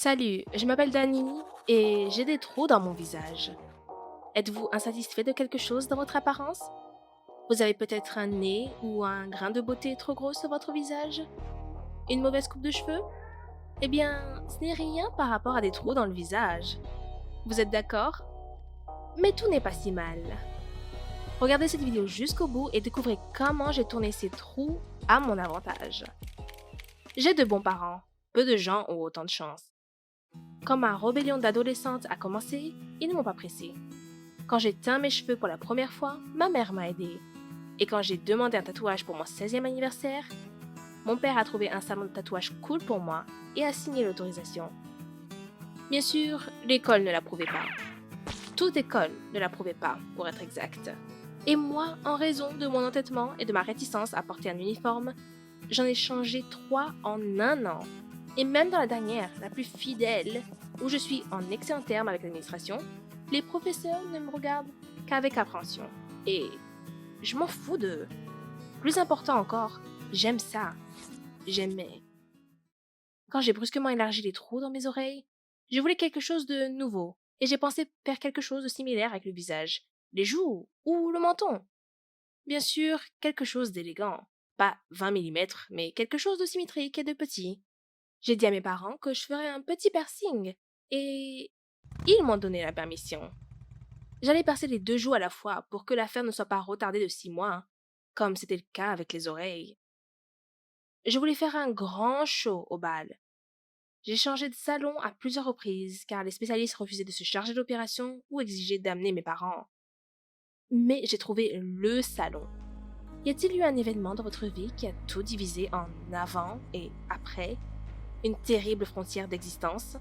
Salut, je m'appelle Dani et j'ai des trous dans mon visage. Êtes-vous insatisfait de quelque chose dans votre apparence? Vous avez peut-être un nez ou un grain de beauté trop gros sur votre visage? Une mauvaise coupe de cheveux? Eh bien, ce n'est rien par rapport à des trous dans le visage. Vous êtes d'accord? Mais tout n'est pas si mal. Regardez cette vidéo jusqu'au bout et découvrez comment j'ai tourné ces trous à mon avantage. J'ai de bons parents. Peu de gens ont autant de chance. Quand ma rébellion d'adolescente a commencé, ils ne m'ont pas pressée. Quand j'ai teint mes cheveux pour la première fois, ma mère m'a aidée. Et quand j'ai demandé un tatouage pour mon 16e anniversaire, mon père a trouvé un salon de tatouage cool pour moi et a signé l'autorisation. Bien sûr, l'école ne l'approuvait pas. Toute école ne l'approuvait pas, pour être exact. Et moi, en raison de mon entêtement et de ma réticence à porter un uniforme, j'en ai changé 3 en un an. Et même dans la dernière, la plus fidèle, où je suis en excellent terme avec l'administration, les professeurs ne me regardent qu'avec appréhension. Et je m'en fous d'eux. Plus important encore, j'aime ça. J'aimais. Quand j'ai brusquement élargi les trous dans mes oreilles, je voulais quelque chose de nouveau, et j'ai pensé faire quelque chose de similaire avec le visage, les joues ou le menton. Bien sûr, quelque chose d'élégant. Pas 20 mm, mais quelque chose de symétrique et de petit. J'ai dit à mes parents que je ferais un petit piercing, et ils m'ont donné la permission. J'allais percer les 2 joues à la fois pour que l'affaire ne soit pas retardée de 6 mois, comme c'était le cas avec les oreilles. Je voulais faire un grand show au bal. J'ai changé de salon à plusieurs reprises car les spécialistes refusaient de se charger de l'opération ou exigeaient d'amener mes parents. Mais j'ai trouvé le salon. Y a-t-il eu un événement dans votre vie qui a tout divisé en avant et après? Une terrible frontière d'existence?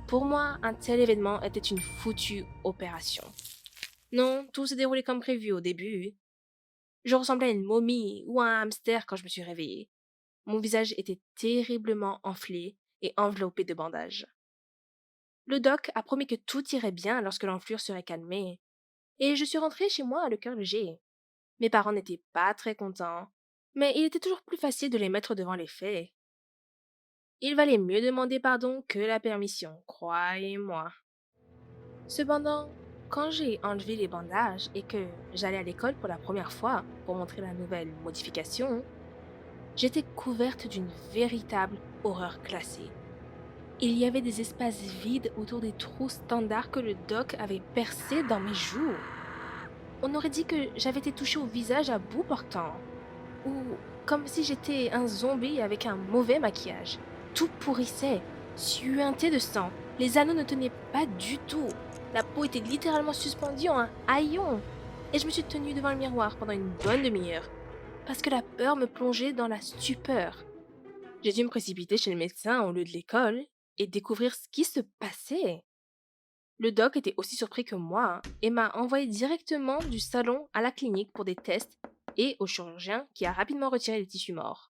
Pour moi, un tel événement était une foutue opération. Non, tout s'est déroulé comme prévu au début. Je ressemblais à une momie ou à un hamster quand je me suis réveillée. Mon visage était terriblement enflé et enveloppé de bandages. Le doc a promis que tout irait bien lorsque l'enflure serait calmée, et je suis rentrée chez moi le cœur léger. Mes parents n'étaient pas très contents, mais il était toujours plus facile de les mettre devant les faits. Il valait mieux demander pardon que la permission, croyez-moi. Cependant, quand j'ai enlevé les bandages et que j'allais à l'école pour la première fois pour montrer la nouvelle modification, j'étais couverte d'une véritable horreur glacée. Il y avait des espaces vides autour des trous standards que le doc avait percés dans mes joues. On aurait dit que j'avais été touchée au visage à bout portant, ou comme si j'étais un zombie avec un mauvais maquillage. Tout pourrissait, suinté de sang. Les anneaux ne tenaient pas du tout. La peau était littéralement suspendue en un haillon. Et je me suis tenue devant le miroir pendant une bonne demi-heure, parce que la peur me plongeait dans la stupeur. J'ai dû me précipiter chez le médecin au lieu de l'école et découvrir ce qui se passait. Le doc était aussi surpris que moi et m'a envoyé directement du salon à la clinique pour des tests et au chirurgien qui a rapidement retiré les tissus morts.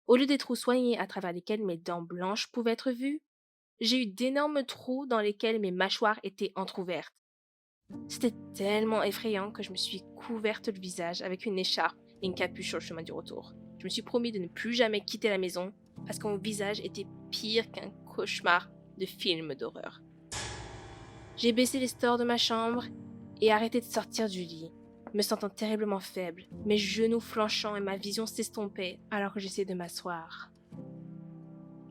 Au lieu des trous soignés à travers lesquels mes dents blanches pouvaient être vues, j'ai eu d'énormes trous dans lesquels mes mâchoires étaient entr'ouvertes. C'était tellement effrayant que je me suis couverte le visage avec une écharpe et une capuche sur le chemin du retour. Je me suis promis de ne plus jamais quitter la maison parce que mon visage était pire qu'un cauchemar de film d'horreur. J'ai baissé les stores de ma chambre et arrêté de sortir du lit, me sentant terriblement faible, mes genoux flanchant et ma vision s'estompait alors que j'essayais de m'asseoir.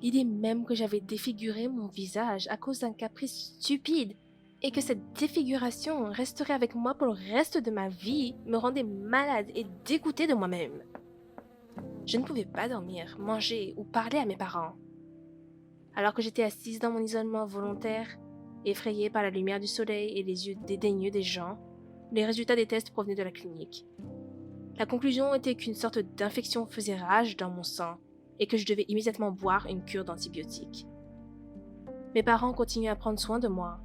L'idée même que j'avais défiguré mon visage à cause d'un caprice stupide et que cette défiguration resterait avec moi pour le reste de ma vie me rendait malade et dégoûtée de moi-même. Je ne pouvais pas dormir, manger ou parler à mes parents. Alors que j'étais assise dans mon isolement volontaire, effrayée par la lumière du soleil et les yeux dédaigneux des gens, les résultats des tests provenaient de la clinique. La conclusion était qu'une sorte d'infection faisait rage dans mon sang et que je devais immédiatement boire une cure d'antibiotiques. Mes parents continuaient à prendre soin de moi.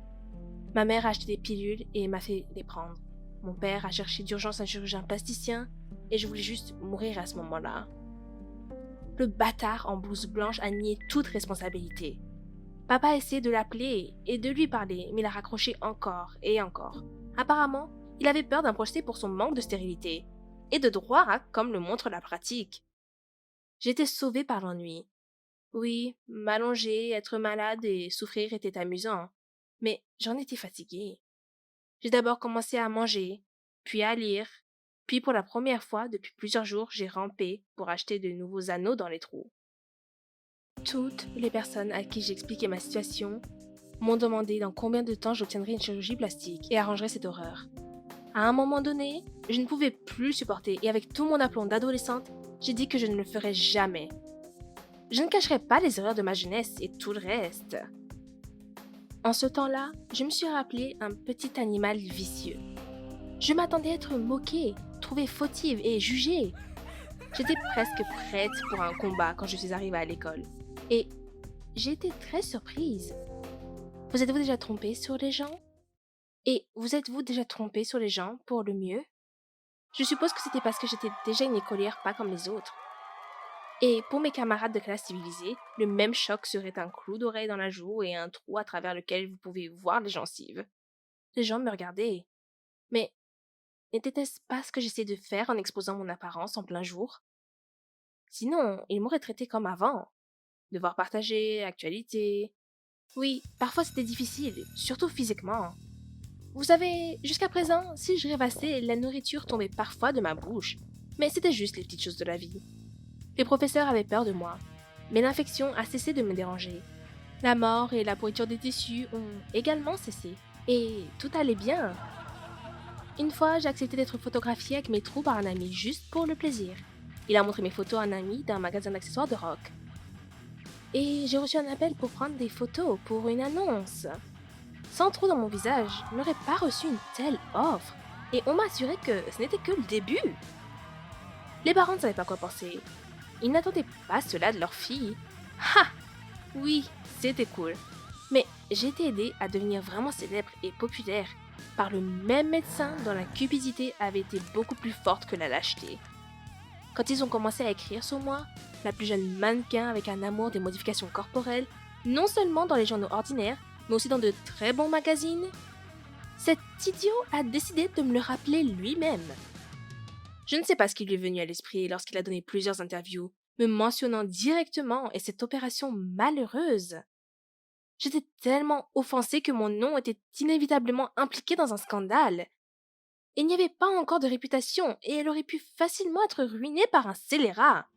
Ma mère a acheté des pilules et m'a fait les prendre. Mon père a cherché d'urgence un chirurgien plasticien et je voulais juste mourir à ce moment-là. Le bâtard en blouse blanche a nié toute responsabilité. Papa a essayé de l'appeler et de lui parler, mais il a raccroché encore et encore. Apparemment, il avait peur d'un procès pour son manque de stérilité. Et de droit, comme le montre la pratique. J'étais sauvée par l'ennui. Oui, m'allonger, être malade et souffrir était amusant, mais j'en étais fatiguée. J'ai d'abord commencé à manger, puis à lire, puis pour la première fois depuis plusieurs jours, j'ai rampé pour acheter de nouveaux anneaux dans les trous. Toutes les personnes à qui j'expliquais ma situation m'ont demandé dans combien de temps j'obtiendrais une chirurgie plastique et arrangerais cette horreur. À un moment donné, je ne pouvais plus le supporter et avec tout mon aplomb d'adolescente, j'ai dit que je ne le ferais jamais. Je ne cacherai pas les erreurs de ma jeunesse et tout le reste. En ce temps-là, je me suis rappelé un petit animal vicieux. Je m'attendais à être moquée, trouvée fautive et jugée. J'étais presque prête pour un combat quand je suis arrivée à l'école. Et j'ai été très surprise. Vous êtes-vous déjà trompé sur les gens? Et vous êtes-vous déjà trompé sur les gens pour le mieux? Je suppose que c'était parce que j'étais déjà une écolière pas comme les autres. Et pour mes camarades de classe civilisés, le même choc serait un clou d'oreille dans la joue et un trou à travers lequel vous pouvez voir les gencives. Les gens me regardaient. Mais n'était-ce pas ce que j'essayais de faire en exposant mon apparence en plein jour? Sinon, ils m'auraient traité comme avant. Devoir partager, actualité. Oui, parfois c'était difficile, surtout physiquement. Vous savez, jusqu'à présent, si je rêvassais, la nourriture tombait parfois de ma bouche. Mais c'était juste les petites choses de la vie. Les professeurs avaient peur de moi, mais l'infection a cessé de me déranger. La mort et la pourriture des tissus ont également cessé, et tout allait bien. Une fois, j'ai accepté d'être photographiée avec mes trous par un ami juste pour le plaisir. Il a montré mes photos à un ami d'un magasin d'accessoires de rock. Et j'ai reçu un appel pour prendre des photos pour une annonce. Sans trou dans mon visage, je n'aurais pas reçu une telle offre. Et on m'a assuré que ce n'était que le début. Les parents ne savaient pas quoi penser. Ils n'attendaient pas cela de leur fille. Ha! Oui, c'était cool. Mais j'ai été aidée à devenir vraiment célèbre et populaire par le même médecin dont la cupidité avait été beaucoup plus forte que la lâcheté. Quand ils ont commencé à écrire sur moi, la plus jeune mannequin avec un amour des modifications corporelles, non seulement dans les journaux ordinaires, mais aussi dans de très bons magazines, cet idiot a décidé de me le rappeler lui-même. Je ne sais pas ce qui lui est venu à l'esprit lorsqu'il a donné plusieurs interviews, me mentionnant directement et cette opération malheureuse. J'étais tellement offensée que mon nom était inévitablement impliqué dans un scandale. Il n'y avait pas encore de réputation et elle aurait pu facilement être ruinée par un scélérat.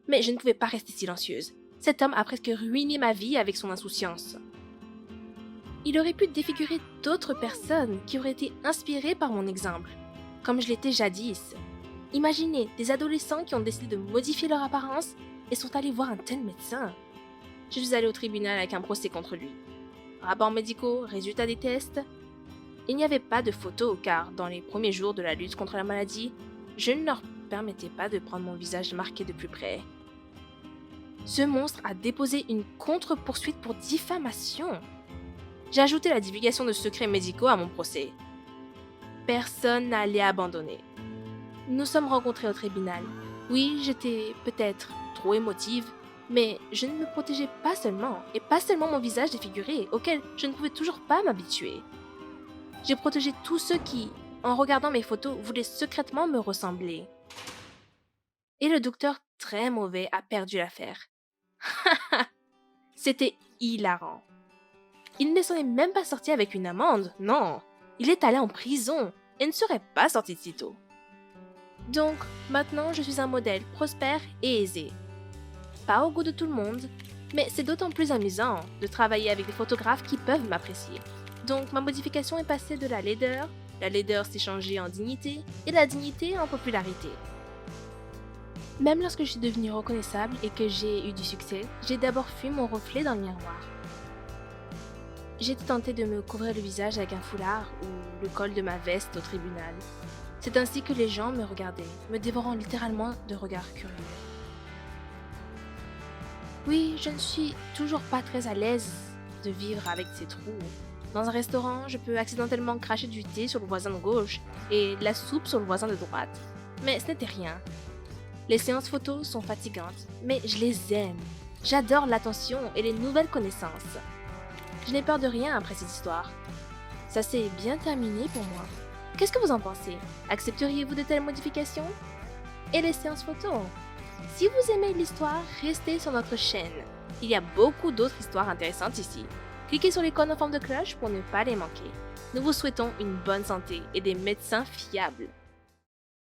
Mais je ne pouvais pas rester silencieuse. Cet homme a presque ruiné ma vie avec son insouciance. Il aurait pu défigurer d'autres personnes qui auraient été inspirées par mon exemple, comme je l'étais jadis. Imaginez des adolescents qui ont décidé de modifier leur apparence et sont allés voir un tel médecin. Je suis allée au tribunal avec un procès contre lui. Rapports médicaux, résultats des tests. Il n'y avait pas de photos car dans les premiers jours de la lutte contre la maladie, je ne leur permettais pas de prendre mon visage marqué de plus près. Ce monstre a déposé une contre-poursuite pour diffamation. J'ai ajouté la divulgation de secrets médicaux à mon procès. Personne n'allait abandonner. Nous nous sommes rencontrés au tribunal. Oui, j'étais peut-être trop émotive, mais je ne me protégeais pas seulement, et pas seulement mon visage défiguré, auquel je ne pouvais toujours pas m'habituer. J'ai protégé tous ceux qui, en regardant mes photos, voulaient secrètement me ressembler. Et le docteur très mauvais a perdu l'affaire. C'était hilarant. Il ne s'en est même pas sorti avec une amende, non. Il est allé en prison et ne serait pas sorti de sitôt. Donc, maintenant, je suis un modèle prospère et aisé. Pas au goût de tout le monde, mais c'est d'autant plus amusant de travailler avec des photographes qui peuvent m'apprécier. Donc, ma modification est passée de la laideur s'est changée en dignité, et la dignité en popularité. Même lorsque je suis devenue reconnaissable et que j'ai eu du succès, j'ai d'abord fui mon reflet dans le miroir. J'ai tenté de me couvrir le visage avec un foulard ou le col de ma veste au tribunal. C'est ainsi que les gens me regardaient, me dévorant littéralement de regards curieux. Oui, je ne suis toujours pas très à l'aise de vivre avec ces trous. Dans un restaurant, je peux accidentellement cracher du thé sur le voisin de gauche et de la soupe sur le voisin de droite. Mais ce n'était rien. Les séances photos sont fatigantes, mais je les aime. J'adore l'attention et les nouvelles connaissances. Je n'ai peur de rien après cette histoire. Ça s'est bien terminé pour moi. Qu'est-ce que vous en pensez? Accepteriez-vous de telles modifications? Et les séances photos? Si vous aimez l'histoire, restez sur notre chaîne. Il y a beaucoup d'autres histoires intéressantes ici. Cliquez sur l'icône en forme de cloche pour ne pas les manquer. Nous vous souhaitons une bonne santé et des médecins fiables.